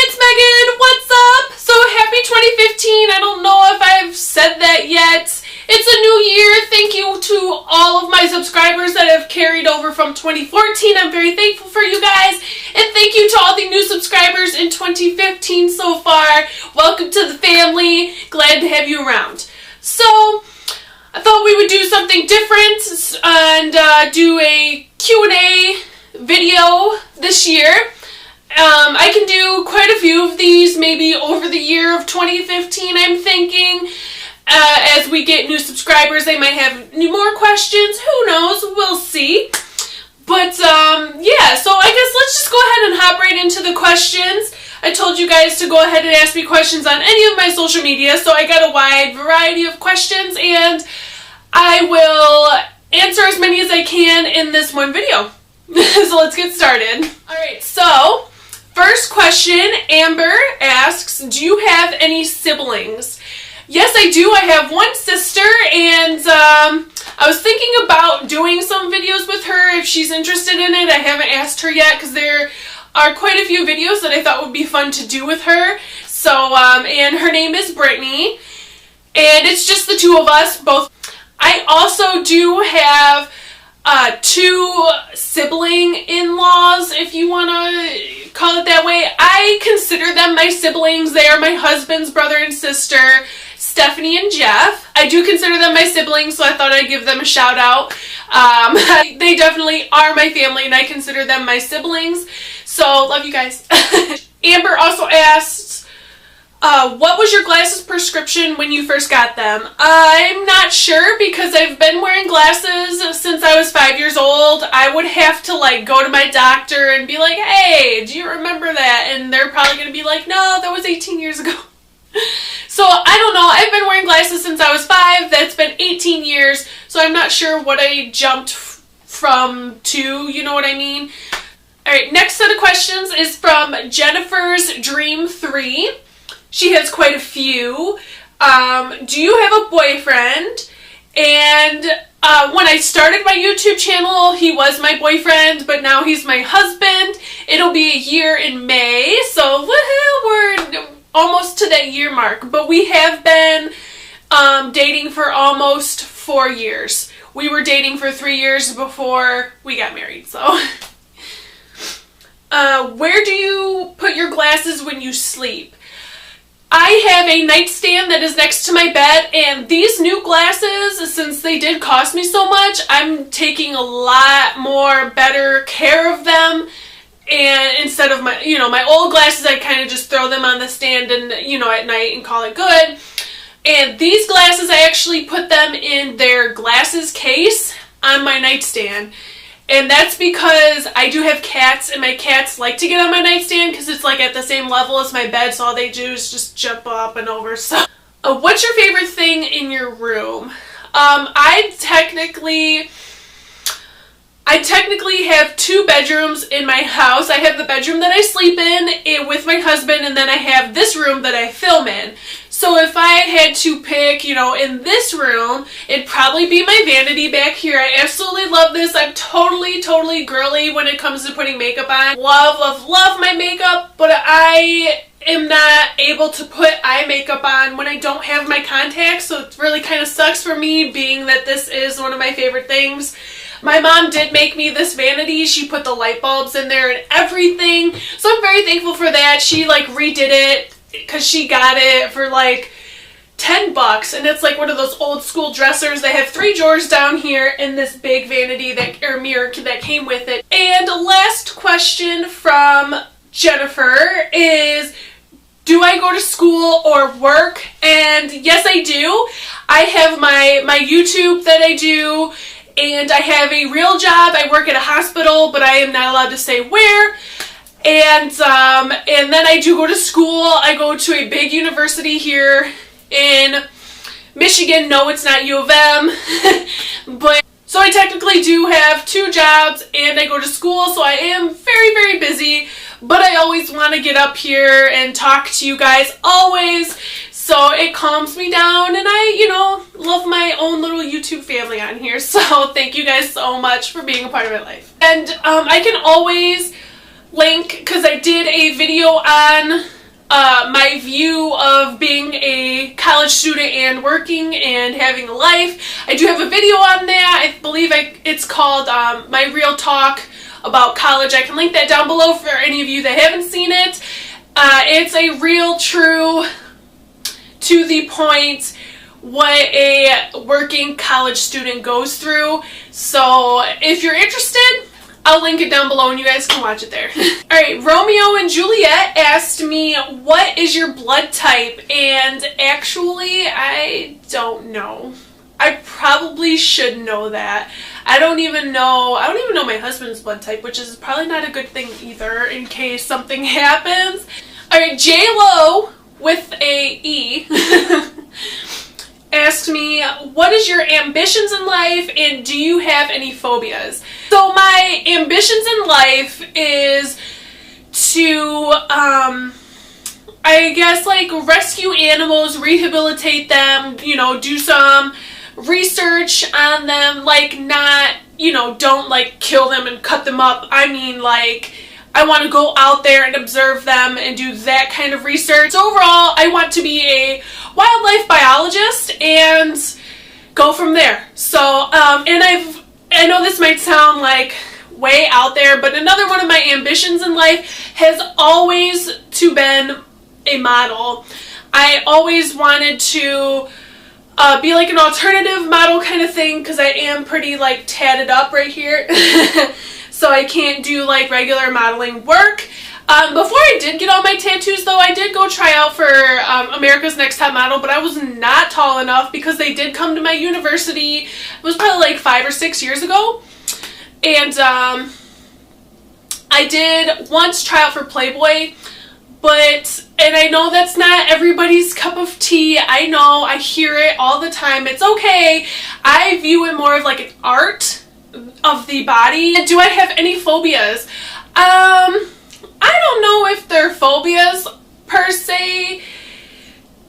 it's Megan. What's up? So happy 2015. I don't know if I've said that yet. It's a new year. Thank you to all of my subscribers that have carried over from 2014. I'm very thankful for you guys. And thank you to all the new subscribers in 2015 so far. Welcome to the family. Glad to have you around. So, I thought we would do something different and do a Q&A video this year. I can do quite a few of these, maybe over the year of 2015, I'm thinking. As we get new subscribers, they might have more questions. Who knows? We'll see. But, yeah, so I guess let's just go ahead and hop right into the questions. I told you guys to go ahead and ask me questions on any of my social media, so I got a wide variety of questions, and I will answer as many as I can in this one video. So let's get started. Alright, so first question, Amber asks, do you have any siblings? Yes, I do. I have one sister, and I was thinking about doing some videos with her if she's interested in it. I haven't asked her yet because there are quite a few videos that I thought would be fun to do with her. So, and her name is Brittany, and it's just the two of us, both. I also do have two sibling in-laws, if you want to call it that way. I consider them my siblings. They are my husband's brother and sister, Stephanie and Jeff. I do consider them my siblings, so I thought I'd give them a shout out. They definitely are my family, and I consider them my siblings. So, love you guys. Amber also asks, what was your glasses prescription when you first got them? I'm not sure because I've been wearing glasses since I was 5 years old. I would have to go to my doctor and be like, hey, do you remember that? And they're probably going to be like, no, that was 18 years ago. So I don't know. I've been wearing glasses since I was 5. That's been 18 years. So I'm not sure what I jumped from to, you know what I mean? Alright, next set of questions is from Jennifer's Dream 3. She has quite a few. Do you have a boyfriend? And when I started my YouTube channel, he was my boyfriend, but now he's my husband. It'll be a year in May, so woohoo, we're almost to that year mark. But we have been dating for almost 4 years. We were dating for 3 years before we got married, so. Where do you put your glasses when you sleep? I have a nightstand that is next to my bed, and these new glasses, since they did cost me so much, I'm taking a lot more better care of them. And instead of my, my old glasses, I kind of just throw them on the stand and, at night and call it good. And these glasses, I actually put them in their glasses case on my nightstand. And that's because I do have cats, and my cats like to get on my nightstand because it's at the same level as my bed, so all they do is just jump up and over. So, what's your favorite thing in your room? I technically have 2 bedrooms in my house. I have the bedroom that I sleep in with my husband, and then I have this room that I film in. So if I had to pick, in this room, it'd probably be my vanity back here. I absolutely love this. I'm totally girly when it comes to putting makeup on. Love my makeup, but I am not able to put eye makeup on when I don't have my contacts, so it really kind of sucks for me, being that this is one of my favorite things. My mom did make me this vanity. She put the light bulbs in there and everything, so I'm very thankful for that. She redid it because she got it for $10, and it's one of those old school dressers. They have 3 drawers down here and this big vanity or mirror that came with it. And last question from Jennifer is, do I go to school or work? And yes, I do. I have my YouTube that I do, and I have a real job. I work at a hospital, but I am not allowed to say where. And then I do go to school. I go to a big university here in Michigan. No, it's not U of M. But so I technically do have 2 jobs, and I go to school, so I am very busy. But I always want to get up here and talk to you guys, always. So it calms me down, and I, love my own little YouTube family on here. So thank you guys so much for being a part of my life. And I can always link, because I did a video on my view of being a college student and working and having a life. I do have a video on that. I believe it's called My Real Talk about college. I can link that down below for any of you that haven't seen it. It's a real, true, to the point what a working college student goes through. So if you're interested, I'll link it down below and you guys can watch it there. Alright, Romeo and Juliet asked me, what is your blood type? And actually, I don't know. I probably should know that. I don't even know my husband's blood type, which is probably not a good thing either in case something happens. Alright, J-Lo with a E asked me, what is your ambitions in life and do you have any phobias? So my ambitions in life is to, I guess, like, rescue animals, rehabilitate them, you know, do some research on them, like, not, you know, don't, like, kill them and cut them up. I mean, like, I want to go out there and observe them and do that kind of research. So overall, I want to be a wildlife biologist and go from there. So, and I know this might sound like way out there, but another one of my ambitions in life has always to been a model. I always wanted to be like an alternative model kind of thing because I am pretty like tatted up right here. So I can't do like regular modeling work. Before I did get all my tattoos though, I did go try out for America's Next Top Model, but I was not tall enough because they did come to my university. It was probably like 5 or 6 years ago. And I did once try out for Playboy, and I know that's not everybody's cup of tea. I know, I hear it all the time. It's okay. I view it more of like an art of the body. Do I have any phobias? I don't know if they're phobias per se.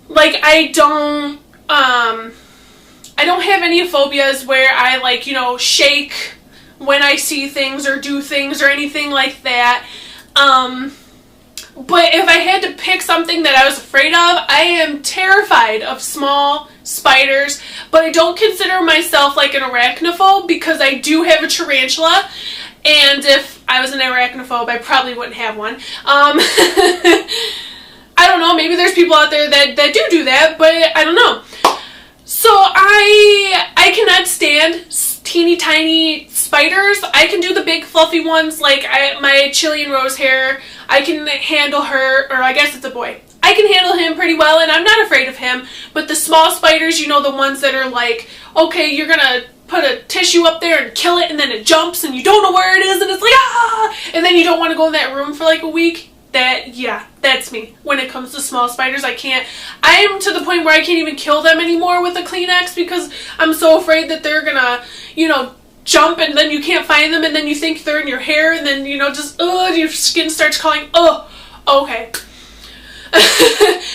Like, I don't have any phobias where I, like, you know, shake when I see things or do things or anything like that. But if I had to pick something that I was afraid of, I am terrified of small spiders, but I don't consider myself like an arachnophobe because I do have a tarantula, and if I was an arachnophobe, I probably wouldn't have one. I don't know, maybe there's people out there that do that, but I don't know. So I cannot stand teeny tiny spiders. I can do the big fluffy ones, like my Chilean rose hair. I can handle her, or I guess it's a boy. I can handle him pretty well, and I'm not afraid of him. But the small spiders, you know, the ones that are like, okay, you're gonna put a tissue up there and kill it, and then it jumps, and you don't know where it is, and it's like, ah! And then you don't want to go in that room for like a week. Yeah, that's me. When it comes to small spiders, I am to the point where I can't even kill them anymore with a Kleenex because I'm so afraid that they're gonna, you know, jump and then you can't find them and then you think they're in your hair and then, you know, just, your skin starts calling, okay.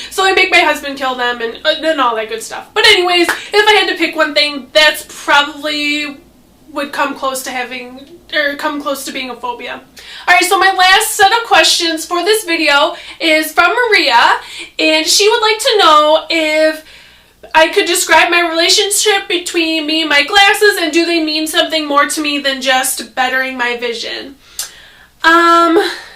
So I make my husband kill them and all that good stuff. But anyways, if I had to pick one thing, that's probably would come close to being a phobia. Alright, so my last set of questions for this video is from Maria, and she would like to know if I could describe my relationship between me and my glasses, and do they mean something more to me than just bettering my vision?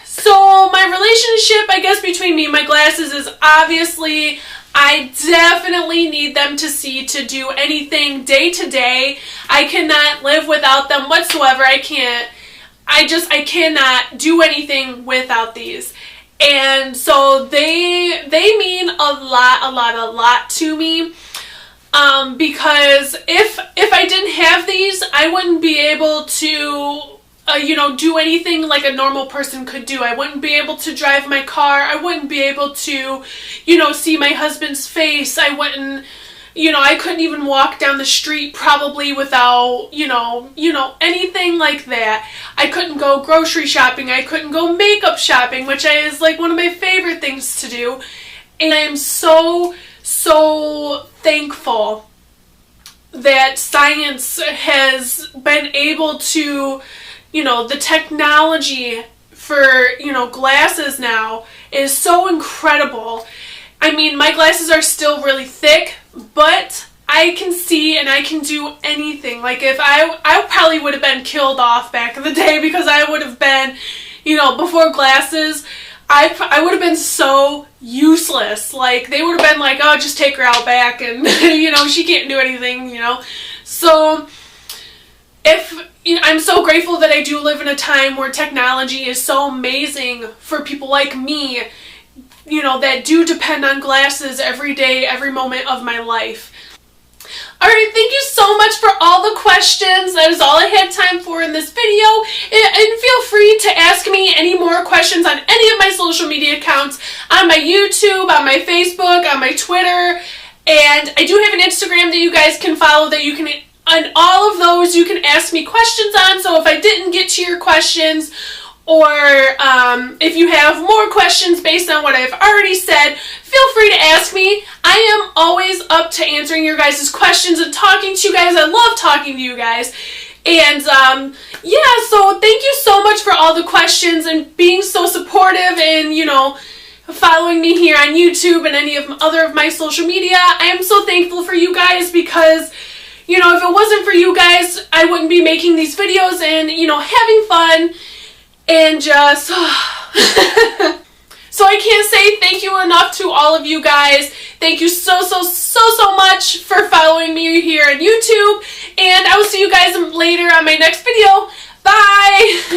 So my relationship, I guess, between me and my glasses is obviously I definitely need them to see to do anything day to day. I cannot live without them whatsoever. I cannot do anything without these. And so they mean a lot to me. Because if I didn't have these, I wouldn't be able to do anything like a normal person could do. I wouldn't be able to drive my car. I wouldn't be able to, see my husband's face. I wouldn't, I couldn't even walk down the street probably without, anything like that. I couldn't go grocery shopping. I couldn't go makeup shopping, which is like one of my favorite things to do. And I am so thankful that science has been able to, the technology for, glasses now is so incredible. I mean, my glasses are still really thick, but I can see and I can do anything. Like if I probably would have been killed off back in the day because I would have been, you know, before glasses, I would have been so useless. Like they would have been like, oh, just take her out back and, you know, she can't do anything, you know. So I'm so grateful that I do live in a time where technology is so amazing for people like me, you know, that do depend on glasses every day, every moment of my life. Alright, thank you so much for all the questions. That is all I had time for in this video. And feel free to ask me any more questions on any of my social media accounts, on my YouTube, on my Facebook, on my Twitter. And I do have an Instagram that you guys can follow that you can, on all of those, you can ask me questions on. So if I didn't get to your questions, or if you have more questions based on what I've already said, feel free to ask me. I am always up to answering your guys' questions and talking to you guys. I love talking to you guys. And yeah, so thank you so much for all the questions and being so supportive and, you know, following me here on YouTube and any of other of my social media. I am so thankful for you guys because, you know, if it wasn't for you guys, I wouldn't be making these videos and, you know, having fun. And just, so I can't say thank you enough to all of you guys. Thank you so much for following me here on YouTube. And I will see you guys later on my next video. Bye!